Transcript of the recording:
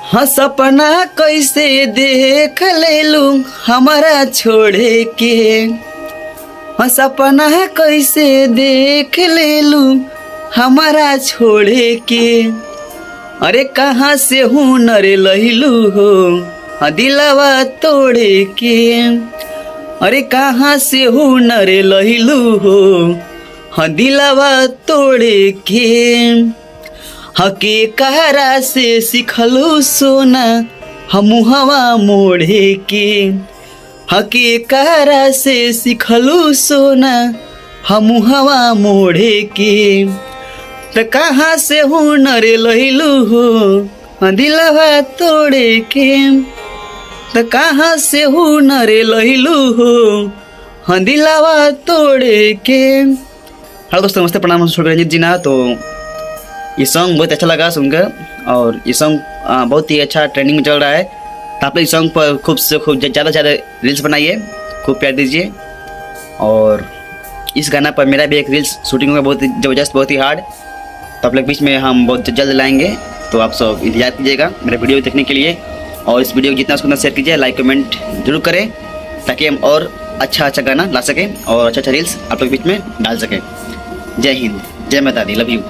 हाँ सपना कैसे देख लेलू हमारा छोड़े के। हाँ सपना कैसे देख लेलू हमारा छोड़े के। अरे कहाँ से हुनर लहिलू हो हाँ दिलवा तोड़े के। अरे कहाँ से हुनर लहिलू हो हाँ दिलवा तोड़े के। हके कहरा से सिखलू सोना हम हवा मोड़े के। हके कहरा से सिखलू सोना हम हवा मोड़े के। त कहाँ से हुनर लहिलू हो दिलवा तोड़े के। त कहाँ से हुनर लहिलू हो दिलवा तोड़े के। हेलो दोस्तों, नमस्ते, प्रणाम, छोड़ रंजीत जी ना। तो ये सॉन्ग बहुत अच्छा लगा सुनकर और ये सॉन्ग बहुत ही अच्छा ट्रेंडिंग में चल रहा है। तो आप लोग इस सॉन्ग पर खूब से खूब ज़्यादा से ज़्यादा रील्स बनाइए, खूब प्यार दीजिए। और इस गाना पर मेरा भी एक रील्स शूटिंग होगा, बहुत ही ज़बरदस्त, बहुत ही हार्ड। तो आप लोग बीच में हम बहुत जल्द लाएंगे, तो आप सब इंतजार कीजिएगा मेरा वीडियो देखने के लिए। और इस वीडियो को जितना उसको शेयर कीजिए, लाइक कमेंट जरूर करें, ताकि हम और अच्छा गाना ला सकें और अच्छा रील्स आप लोग बीच में डाल सकें। जय हिंद, जय माता दी, लव यू।